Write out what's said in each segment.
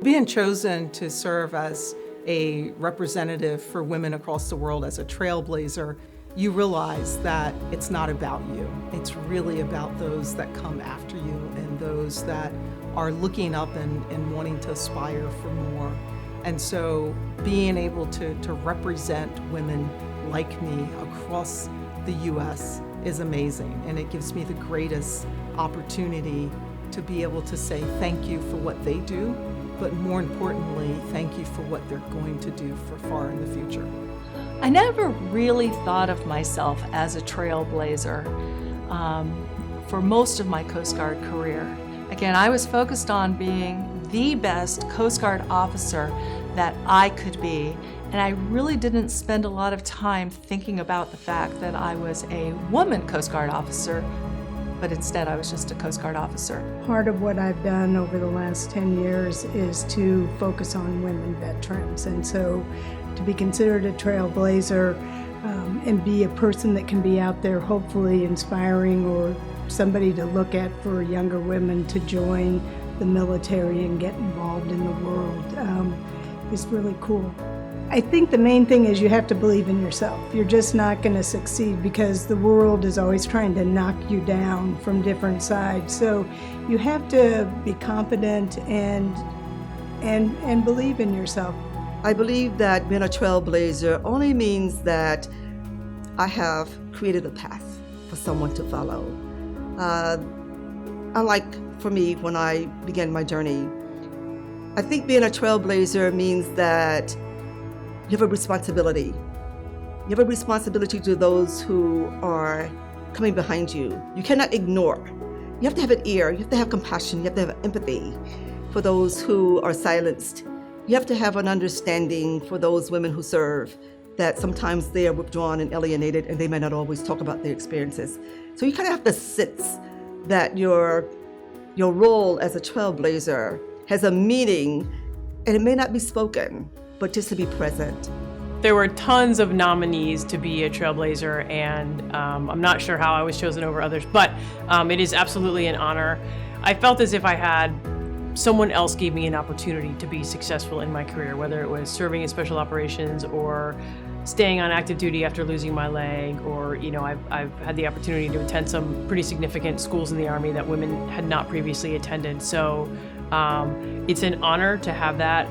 Being chosen to serve as a representative for women across the world as a trailblazer, you realize that it's not about you. It's really about those that come after you and those that are looking up and wanting to aspire for more. And so being able to represent women like me across the U.S. is amazing, and it gives me the greatest opportunity to be able to say thank you for what they do, but more importantly, thank you for what they're going to do for far in the future. I never really thought of myself as a trailblazer for most of my Coast Guard career. Again, I was focused on being the best Coast Guard officer that I could be, and I really didn't spend a lot of time thinking about the fact that I was a woman Coast Guard officer, but instead I was just a Coast Guard officer. Part of what I've done over the last 10 years is to focus on women veterans, and so to be considered a trailblazer and be a person that can be out there hopefully inspiring or somebody to look at for younger women to join the military and get involved in the world is really cool. I think the main thing is you have to believe in yourself. You're just not going to succeed because the world is always trying to knock you down from different sides. So you have to be confident and believe in yourself. I believe that being a trailblazer only means that I have created a path for someone to follow. Unlike for me when I began my journey, I think being a trailblazer means that you have a responsibility. You have a responsibility to those who are coming behind you. You cannot ignore. You have to have an ear. You have to have compassion. You have to have empathy for those who are silenced. You have to have an understanding for those women who serve, that sometimes they are withdrawn and alienated and they may not always talk about their experiences. So you kind of have to sense that your role as a trailblazer has a meaning, and it may not be spoken, but just to be present. There were tons of nominees to be a trailblazer, and I'm not sure how I was chosen over others, but it is absolutely an honor. I felt as if I had someone else gave me an opportunity to be successful in my career, whether it was serving in special operations or staying on active duty after losing my leg, or I've had the opportunity to attend some pretty significant schools in the Army that women had not previously attended. So it's an honor to have that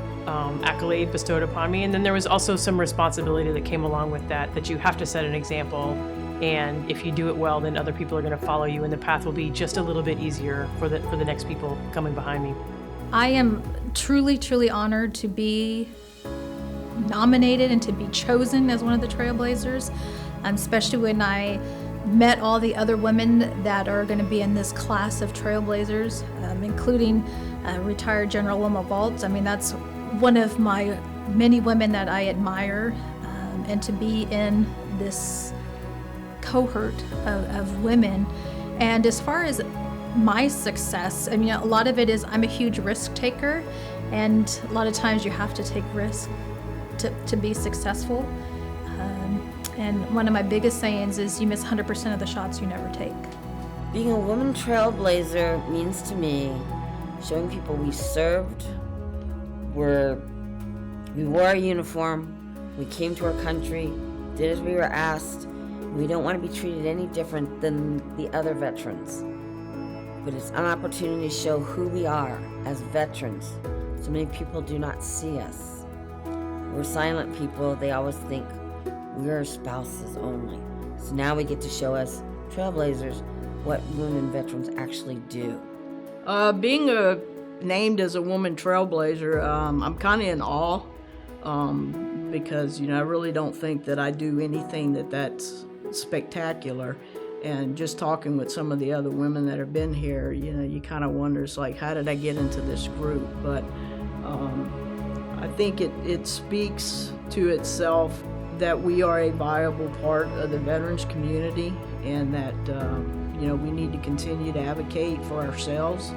accolade bestowed upon me. And then there was also some responsibility that came along with that you have to set an example. And if you do it well, then other people are going to follow you, and the path will be just a little bit easier for the next people coming behind me. I am truly, truly honored to be nominated and to be chosen as one of the Trailblazers, especially when I met all the other women that are going to be in this class of Trailblazers, including retired General Wilma Vaught. I mean, that's one of my many women that I admire, and to be in this cohort of women. And as far as my success, I mean, a lot of it is I'm a huge risk taker, and a lot of times you have to take risks to be successful. And one of my biggest sayings is you miss 100% of the shots you never take. Being a woman trailblazer means to me showing people we served, we wore our uniform, we came to our country, did as we were asked. We don't want to be treated any different than the other veterans. But it's an opportunity to show who we are as veterans. So many people do not see us. We're silent people. They always think we're spouses only. So now we get to show us trailblazers what women veterans actually do. Being named as a woman trailblazer, I'm kind of in awe because I really don't think that I do anything that's spectacular. And just talking with some of the other women that have been here, you kind of wonder, it's like, how did I get into this group? But I think it speaks to itself that we are a viable part of the veterans community, and that we need to continue to advocate for ourselves.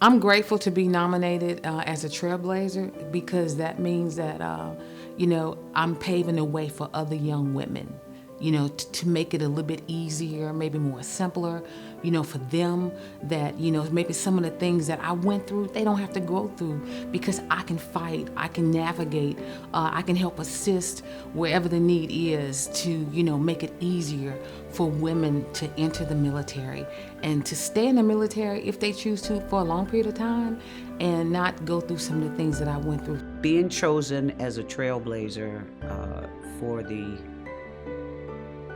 I'm grateful to be nominated as a trailblazer, because that means that I'm paving the way for other young women, to make it a little bit easier, maybe more simpler, for them, that, maybe some of the things that I went through, they don't have to go through, because I can fight, I can navigate, I can help assist wherever the need is to, make it easier for women to enter the military and to stay in the military if they choose to for a long period of time and not go through some of the things that I went through. Being chosen as a trailblazer for the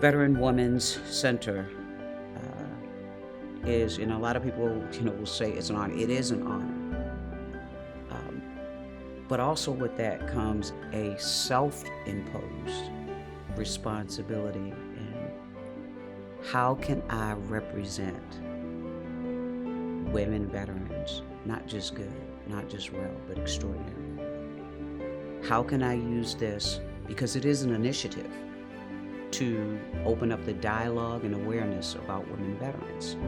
Veteran Women's Center is, a lot of people, will say it's an honor. It is an honor. But also with that comes a self-imposed responsibility. And how can I represent women veterans, not just good, not just well, but extraordinary? How can I use this, because it is an initiative, to open up the dialogue and awareness about women veterans?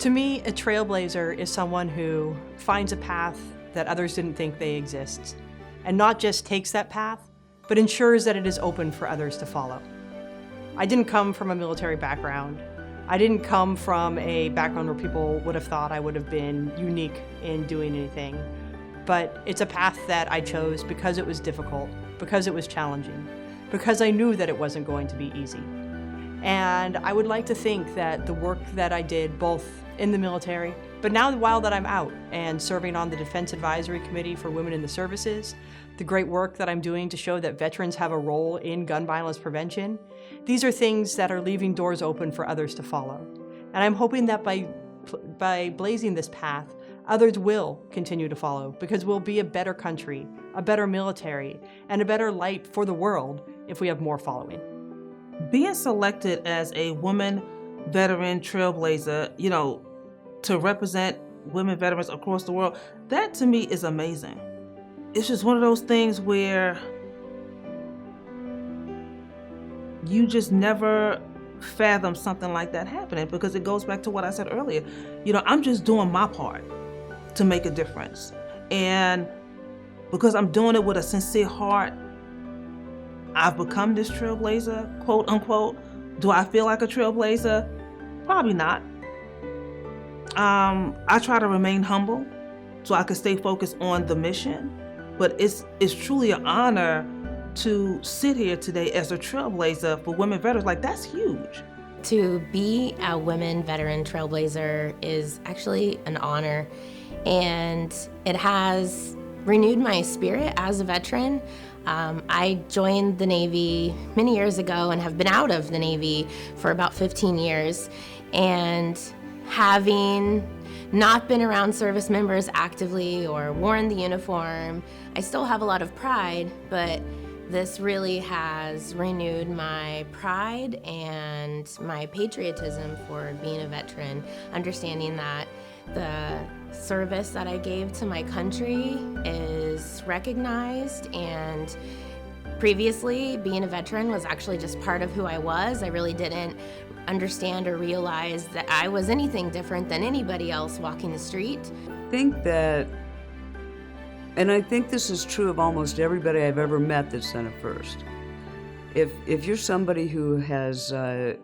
To me, a trailblazer is someone who finds a path that others didn't think they exist, and not just takes that path, but ensures that it is open for others to follow. I didn't come from a military background. I didn't come from a background where people would have thought I would have been unique in doing anything. But it's a path that I chose because it was difficult, because it was challenging, because I knew that it wasn't going to be easy. And I would like to think that the work that I did, both in the military, but now while that I'm out and serving on the Defense Advisory Committee for Women in the Services, the great work that I'm doing to show that veterans have a role in gun violence prevention, these are things that are leaving doors open for others to follow. And I'm hoping that by blazing this path, others will continue to follow, because we'll be a better country, a better military, and a better light for the world if we have more following. Being selected as a woman veteran trailblazer, to represent women veterans across the world, that to me is amazing. It's just one of those things where you just never fathom something like that happening, because it goes back to what I said earlier. I'm just doing my part to make a difference. And because I'm doing it with a sincere heart, I've become this trailblazer, quote unquote. Do I feel like a trailblazer? Probably not. I try to remain humble so I can stay focused on the mission. But it's truly an honor to sit here today as a trailblazer for women veterans. Like, that's huge. To be a women veteran trailblazer is actually an honor, and it has renewed my spirit as a veteran. I joined the Navy many years ago and have been out of the Navy for about 15 years. And having not been around service members actively or worn the uniform, I still have a lot of pride, but this really has renewed my pride and my patriotism for being a veteran, understanding that the service that I gave to my country is recognized, and previously being a veteran was actually just part of who I was. I really didn't understand or realize that I was anything different than anybody else walking the street. I think that, and I think this is true of almost everybody I've ever met that's done it first. If you're somebody who has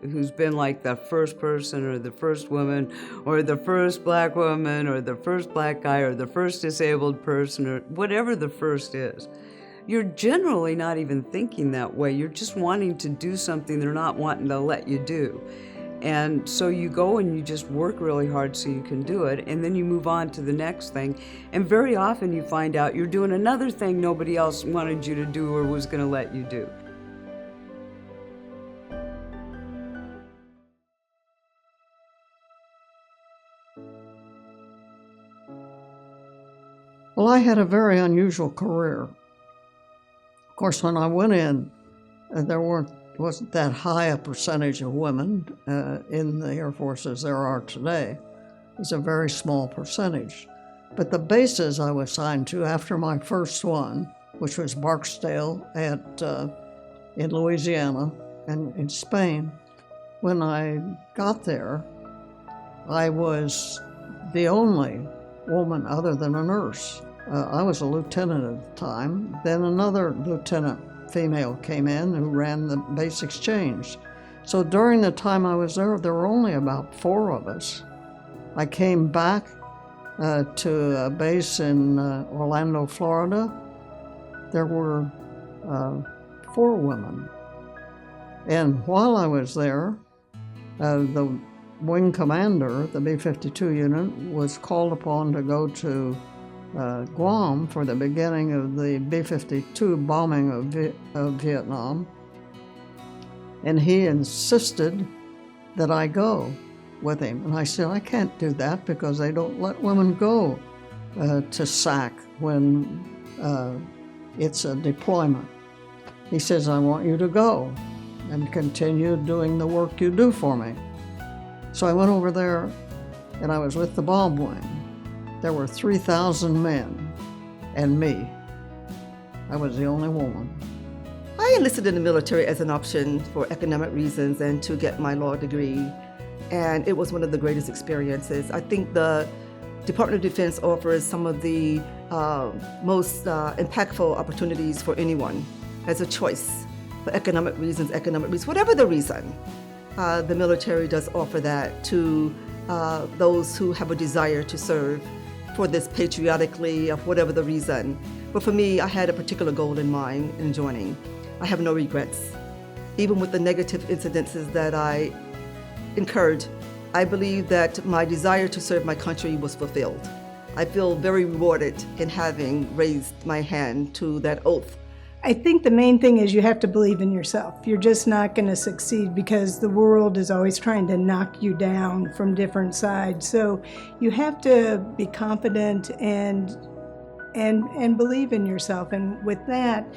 who's been like the first person or the first woman or the first black woman or the first black guy or the first disabled person or whatever the first is, you're generally not even thinking that way. You're just wanting to do something they're not wanting to let you do. And so you go and you just work really hard so you can do it, and then you move on to the next thing. And very often you find out you're doing another thing nobody else wanted you to do or was going to let you do. Well, I had a very unusual career. Of course, when I went in, there wasn't that high a percentage of women in the Air Force as there are today. It was a very small percentage. But the bases I was assigned to after my first one, which was Barksdale in Louisiana and in Spain, when I got there, I was the only woman other than a nurse. I was a lieutenant at the time. Then another lieutenant female came in who ran the base exchange. So during the time I was there were only about 4 of us. I came back to a base in Orlando, Florida. There were 4 women. And while I was there, the wing commander, the B-52 unit, was called upon to go to Guam for the beginning of the B-52 bombing of Vietnam. And he insisted that I go with him. And I said, I can't do that because they don't let women go to SAC when it's a deployment. He says, I want you to go and continue doing the work you do for me. So I went over there and I was with the bomb wing. There were 3,000 men and me. I was the only woman. I enlisted in the military as an option for economic reasons and to get my law degree, and it was one of the greatest experiences. I think the Department of Defense offers some of the most impactful opportunities for anyone as a choice for economic reasons, whatever the reason. The military does offer that to those who have a desire to serve for this patriotically, of whatever the reason. But for me, I had a particular goal in mind in joining. I have no regrets. Even with the negative incidences that I incurred, I believe that my desire to serve my country was fulfilled. I feel very rewarded in having raised my hand to that oath. I think the main thing is you have to believe in yourself. You're just not going to succeed because the world is always trying to knock you down from different sides. So you have to be confident and believe in yourself. And with that,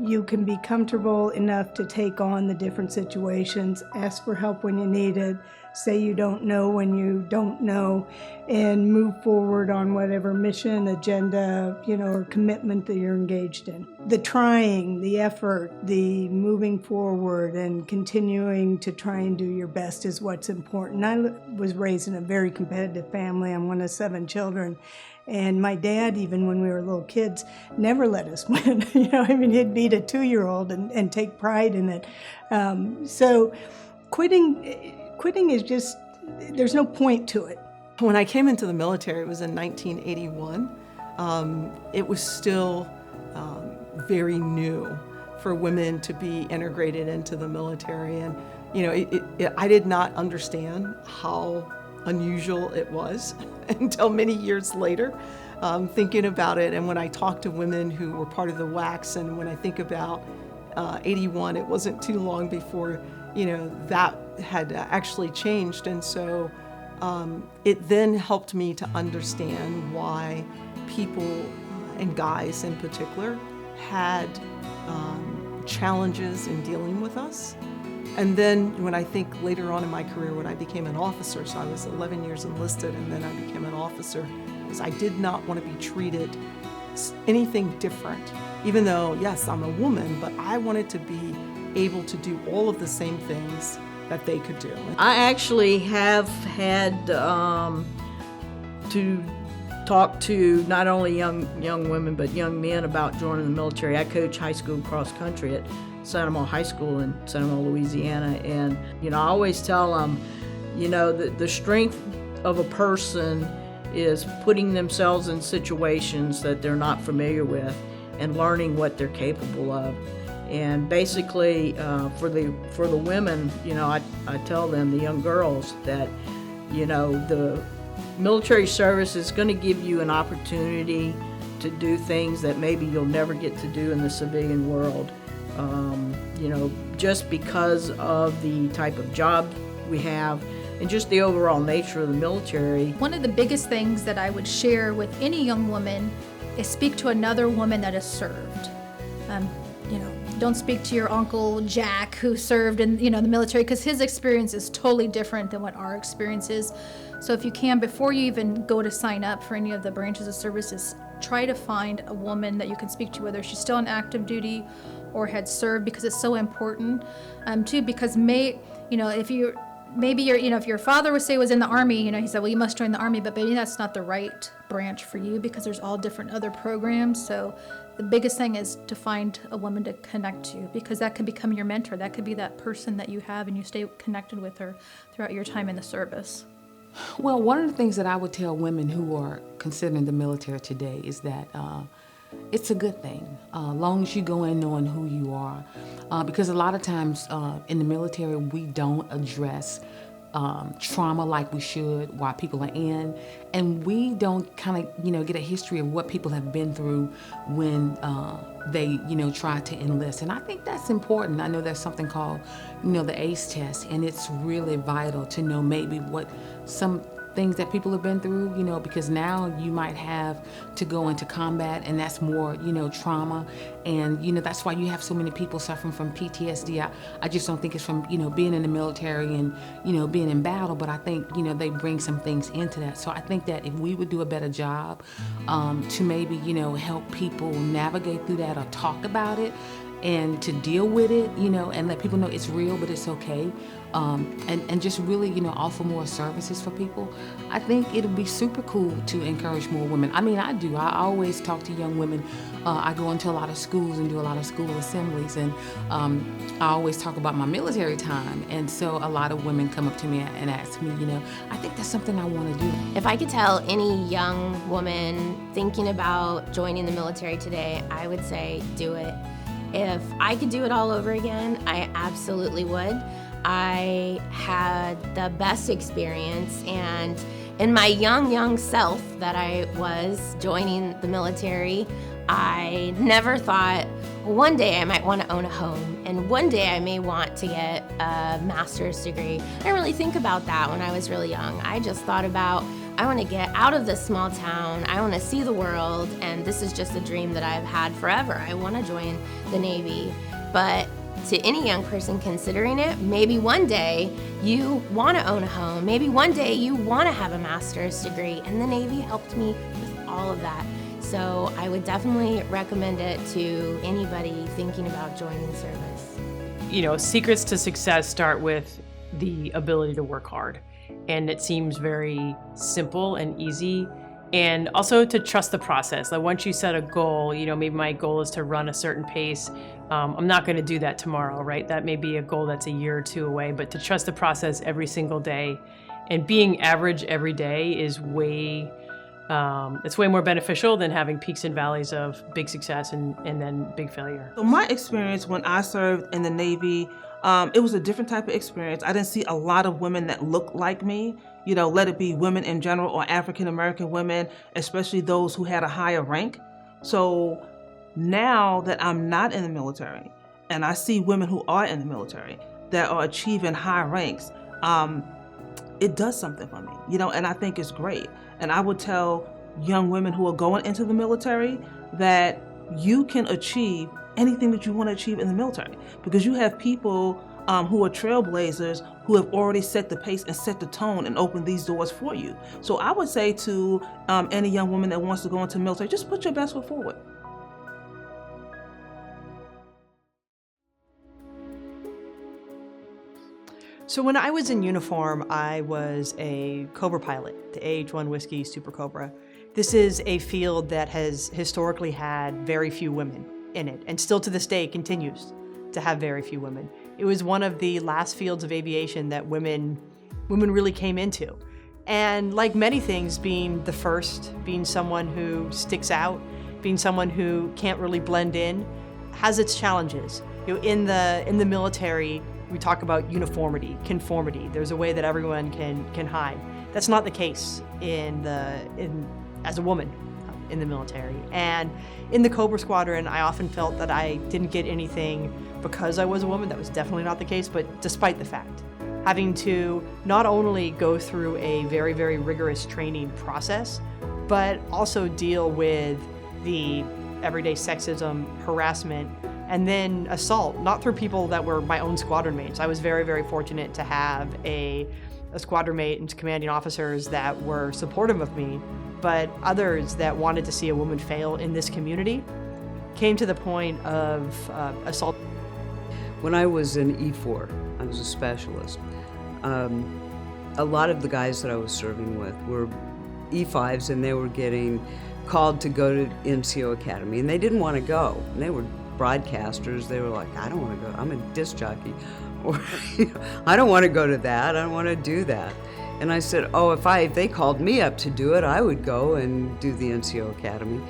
you can be comfortable enough to take on the different situations, ask for help when you need it, say you don't know when you don't know, and move forward on whatever mission, agenda, or commitment that you're engaged in. The trying, the effort, the moving forward and continuing to try and do your best is what's important. I was raised in a very competitive family. I'm one of 7 children. And my dad, even when we were little kids, never let us win. He'd beat a 2-year-old and take pride in it. So quitting is just, there's no point to it. When I came into the military, it was in 1981. It was still very new for women to be integrated into the military. And, I did not understand how unusual it was until many years later, thinking about it. And when I talk to women who were part of the WACs, and when I think about 81, it wasn't too long before, that had actually changed. And so it then helped me to understand why people, and guys in particular, had challenges in dealing with us. And then when I think later on in my career when I became an officer, so I was 11 years enlisted and then I became an officer, is I did not want to be treated anything different. Even though, yes, I'm a woman, but I wanted to be able to do all of the same things that they could do. I actually have had to talk to not only young women, but young men about joining the military. I coach high school cross country at Santa Monica High School in Santa Monica, Louisiana, and I always tell them, the strength of a person is putting themselves in situations that they're not familiar with and learning what they're capable of. And basically, for the women, I tell them, the young girls, that the military service is going to give you an opportunity to do things that maybe you'll never get to do in the civilian world. Just because of the type of job we have and just the overall nature of the military. One of the biggest things that I would share with any young woman is speak to another woman that has served. Don't speak to your Uncle Jack who served in the military, because his experience is totally different than what our experience is. So if you can, before you even go to sign up for any of the branches of services, try to find a woman that you can speak to, whether she's still on active duty or had served, because it's so important too. Because if your father was in the Army, he said, well, you must join the Army, but maybe that's not the right branch for you, because there's all different other programs. So the biggest thing is to find a woman to connect to, because that could become your mentor. That could be that person that you have and you stay connected with her throughout your time in the service. Well, one of the things that I would tell women who are considering the military today is that it's a good thing, long as you go in knowing who you are. Because a lot of times in the military, we don't address trauma like we should while people are in, and we don't kind of get a history of what people have been through when they try to enlist. And I think that's important. I know there's something called the ACE test, and it's really vital to know maybe what some things that people have been through, because now you might have to go into combat, and that's more, trauma. And, that's why you have so many people suffering from PTSD. I just don't think it's from, being in the military and, being in battle, but I think, they bring some things into that. So I think that if we would do a better job to maybe, help people navigate through that or talk about it, and to deal with it, and let people know it's real, but it's okay. And just really, offer more services for people. I think it'll be super cool to encourage more women. I mean, I do. I always talk to young women. I go into a lot of schools and do a lot of school assemblies, and I always talk about my military time. And so a lot of women come up to me and ask me, I think that's something I want to do. If I could tell any young woman thinking about joining the military today, I would say do it. If I could do it all over again, I absolutely would. I had the best experience, and in my young self that I was joining the military, I never thought, well, one day I might want to own a home, and one day I may want to get a master's degree. I didn't really think about that when I was really young. I just thought about, I want to get out of this small town, I want to see the world, and this is just a dream that I've had forever. I want to join the Navy. But to any young person considering it, maybe one day you want to own a home, maybe one day you want to have a master's degree, and the Navy helped me with all of that. So I would definitely recommend it to anybody thinking about joining service. Secrets to success start with the ability to work hard. And it seems very simple and easy. And also to trust the process. Like once you set a goal, maybe my goal is to run a certain pace. I'm not going to do that tomorrow, right? That may be a goal that's a year or two away, but to trust the process every single day and being average every day is it's way more beneficial than having peaks and valleys of big success and then big failure. So my experience when I served in the Navy, it was a different type of experience. I didn't see a lot of women that looked like me, let it be women in general or African American women, especially those who had a higher rank. So now that I'm not in the military and I see women who are in the military that are achieving high ranks, it does something for me, and I think it's great. And I would tell young women who are going into the military that you can achieve anything that you want to achieve in the military, because you have people who are trailblazers who have already set the pace and set the tone and opened these doors for you. So I would say to any young woman that wants to go into the military, just put your best foot forward. So when I was in uniform, I was a Cobra pilot, the AH-1 Whiskey Super Cobra. This is a field that has historically had very few women in it, and still to this day continues to have very few women. It was one of the last fields of aviation that women really came into. And like many things, being the first, being someone who sticks out, being someone who can't really blend in, has its challenges. In the military, we talk about uniformity, conformity. There's a way that everyone can hide. That's not the case as a woman in the military. And in the Cobra Squadron, I often felt that I didn't get anything because I was a woman. That was definitely not the case, but despite the fact, having to not only go through a very, very rigorous training process, but also deal with the everyday sexism, harassment, and then assault, not through people that were my own squadron mates. I was very, very fortunate to have a squadron mate and commanding officers that were supportive of me, but others that wanted to see a woman fail in this community came to the point of assault. When I was in E4, I was a specialist. A lot of the guys that I was serving with were E5s, and they were getting called to go to NCO Academy, and they didn't want to go. And they were broadcasters. They were like, I don't want to go. I'm a disc jockey. Or, I don't want to go to that. I don't want to do that. And I said, oh, if they called me up to do it, I would go and do the NCO Academy.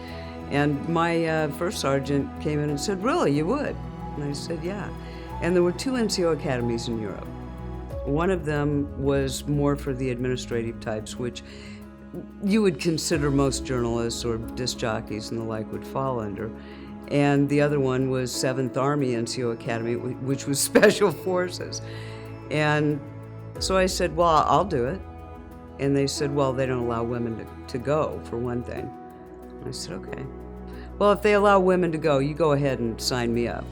And my first sergeant came in and said, really, you would? And I said, yeah. And there were 2 NCO academies in Europe. One of them was more for the administrative types, which you would consider most journalists or disc jockeys and the like would fall under. And the other one was 7th Army NCO Academy, which was Special Forces. And so I said, well, I'll do it. And they said, well, they don't allow women to go, for one thing. And I said, okay. Well, if they allow women to go, you go ahead and sign me up.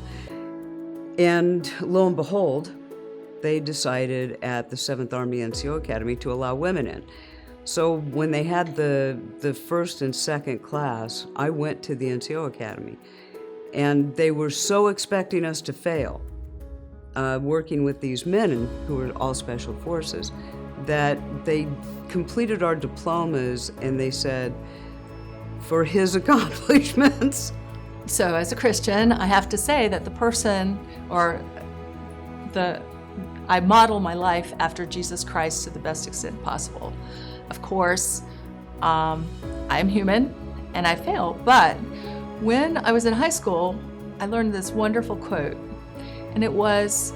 And lo and behold, they decided at the 7th Army NCO Academy to allow women in. So when they had the first and second class, I went to the NCO Academy. And they were so expecting us to fail, working with these men who were all Special Forces, that they completed our diplomas and they said, for his accomplishments. So as a Christian, I have to say that the person I model my life after Jesus Christ to the best extent possible. Of course, I'm human and I fail, but when I was in high school, I learned this wonderful quote, and it was,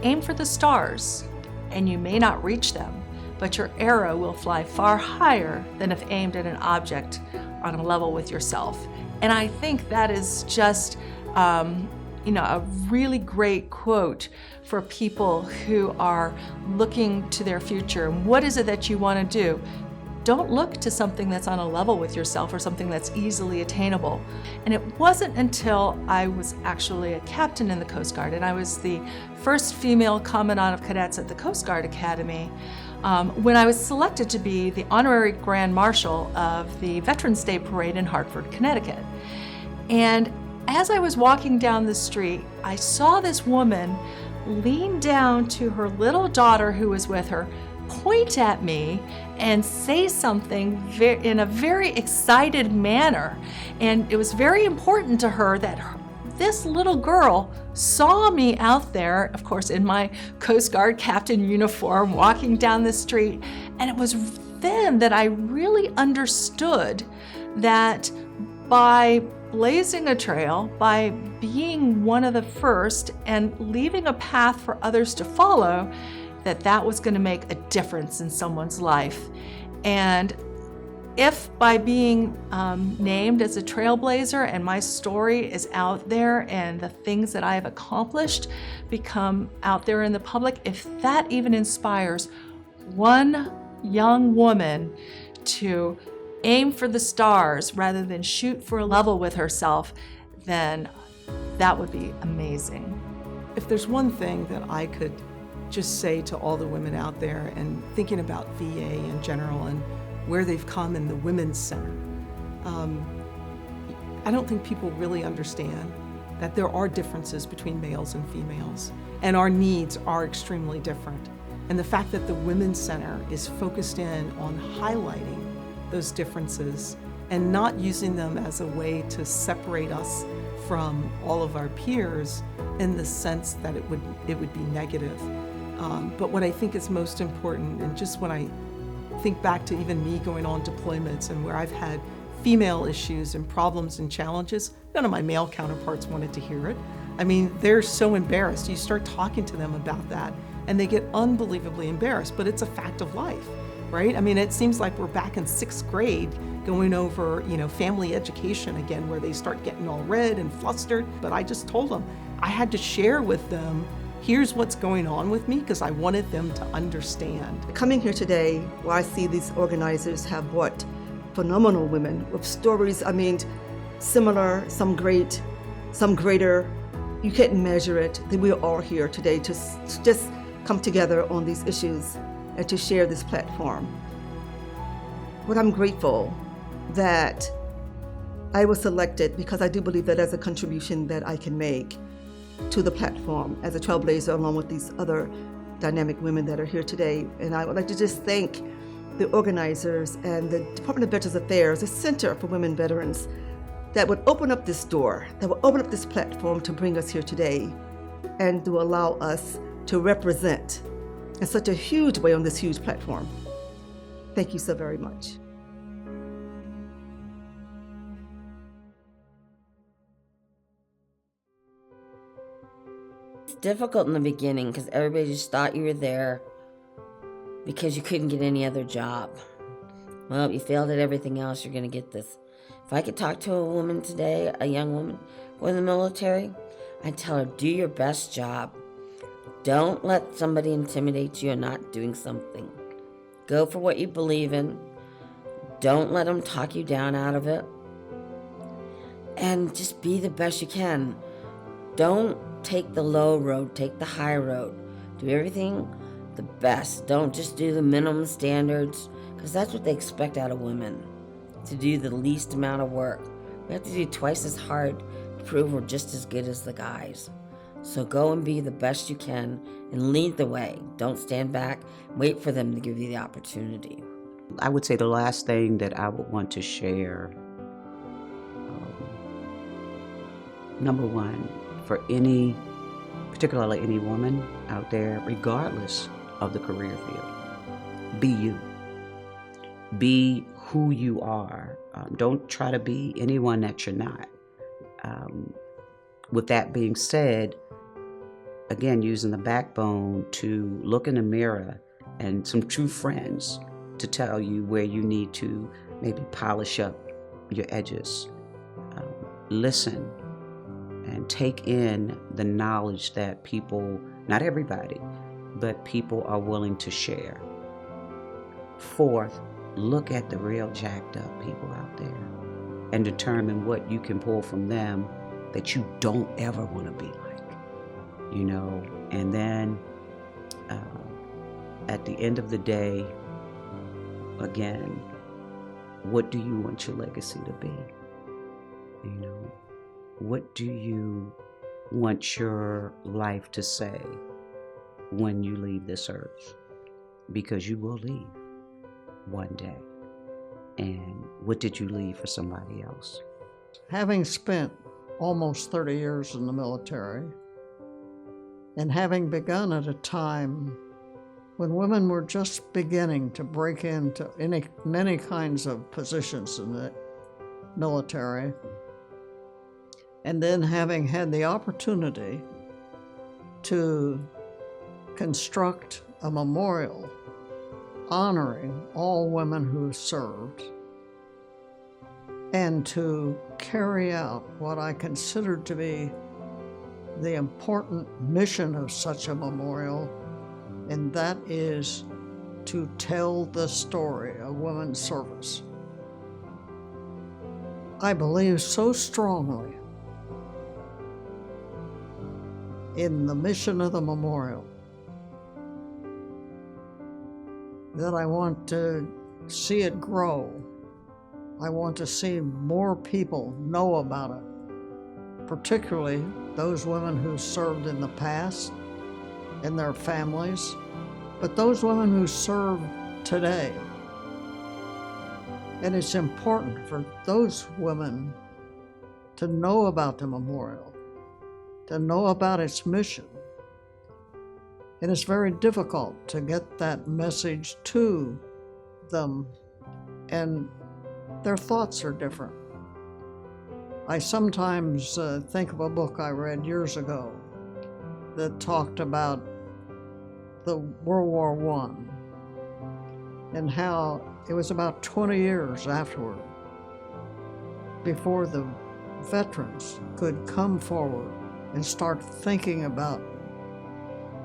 aim for the stars, and you may not reach them, but your arrow will fly far higher than if aimed at an object on a level with yourself. And I think that is just, a really great quote for people who are looking to their future. What is it that you want to do? Don't look to something that's on a level with yourself or something that's easily attainable. And it wasn't until I was actually a captain in the Coast Guard, and I was the first female Commandant of Cadets at the Coast Guard Academy, when I was selected to be the Honorary Grand Marshal of the Veterans Day Parade in Hartford, Connecticut. And as I was walking down the street, I saw this woman lean down to her little daughter who was with her, point at me and say something in a very excited manner. And it was very important to her that this little girl saw me out there, of course, in my Coast Guard captain uniform, walking down the street. And it was then that I really understood that by blazing a trail, by being one of the first and leaving a path for others to follow, that was going to make a difference in someone's life. And if by being named as a trailblazer and my story is out there and the things that I have accomplished become out there in the public, if that even inspires one young woman to aim for the stars rather than shoot for a level with herself, then that would be amazing. If there's one thing that I could just say to all the women out there and thinking about VA in general and where they've come in the Women's Center, I don't think people really understand that there are differences between males and females, and our needs are extremely different. And the fact that the Women's Center is focused in on highlighting those differences and not using them as a way to separate us from all of our peers in the sense that it would be negative. But what I think is most important, and just when I think back to even me going on deployments and where I've had female issues and problems and challenges, none of my male counterparts wanted to hear it. I mean, they're so embarrassed. You start talking to them about that and they get unbelievably embarrassed, but it's a fact of life, right? I mean, it seems like we're back in 6th grade going over, family education again, where they start getting all red and flustered. But I just told them I had to share with them, here's what's going on with me, because I wanted them to understand. Coming here today, where I see these organizers have brought phenomenal women with stories, similar, some great, some greater. You can't measure it. That we're all here today to just come together on these issues and to share this platform. But I'm grateful that I was selected, because I do believe that as a contribution that I can make to the platform as a trailblazer, along with these other dynamic women that are here today. And I would like to just thank the organizers and the Department of Veterans Affairs, the Center for Women Veterans, that would open up this door, that would open up this platform to bring us here today and to allow us to represent in such a huge way on this huge platform. Thank you so very much. It's difficult in the beginning because everybody just thought you were there because you couldn't get any other job. Well, if you failed at everything else, you're going to get this. If I could talk to a woman today, a young woman going in the military, I'd tell her, do your best job. Don't let somebody intimidate you or not doing something. Go for what you believe in. Don't let them talk you down out of it. And just be the best you can. Don't take the low road, take the high road. Do everything the best. Don't just do the minimum standards, because that's what they expect out of women, to do the least amount of work. We have to do twice as hard to prove we're just as good as the guys. So go and be the best you can and lead the way. Don't stand back, wait for them to give you the opportunity. I would say the last thing that I would want to share, number one, for particularly any woman out there, regardless of the career field, be you. Be who you are. Don't try to be anyone that you're not. With that being said, again, using the backbone to look in the mirror and some true friends to tell you where you need to maybe polish up your edges. Listen and take in the knowledge that people, not everybody, but people are willing to share. Fourth, look at the real jacked up people out there and determine what you can pull from them that you don't ever want to be like, you know. And then at the end of the day, again, what do you want your legacy to be? You know, what do you want your life to say when you leave this earth? Because you will leave one day. And what did you leave for somebody else? Having spent almost 30 years in the military, and having begun at a time when women were just beginning to break into many kinds of positions in the military, and then having had the opportunity to construct a memorial honoring all women who served, and to carry out what I considered to be the important mission of such a memorial, and that is to tell the story of women's service. I believe so strongly in the mission of the memorial that I want to see it grow. I want to see more people know about it, particularly those women who served in the past and their families, but those women who serve today. And it's important for those women to know about the memorial, to know about its mission. And it's very difficult to get that message to them, and their thoughts are different. I sometimes think of a book I read years ago that talked about the World War I and how it was about 20 years afterward before the veterans could come forward and start thinking about,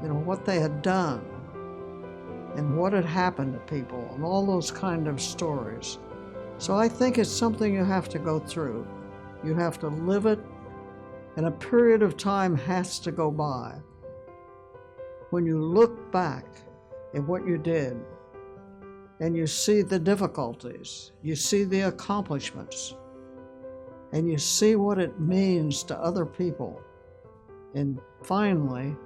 you know, what they had done and what had happened to people and all those kind of stories. So I think it's something you have to go through. You have to live it, and a period of time has to go by. When you look back at what you did and you see the difficulties, you see the accomplishments, and you see what it means to other people, and finally,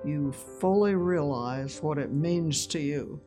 you fully realize what it means to you.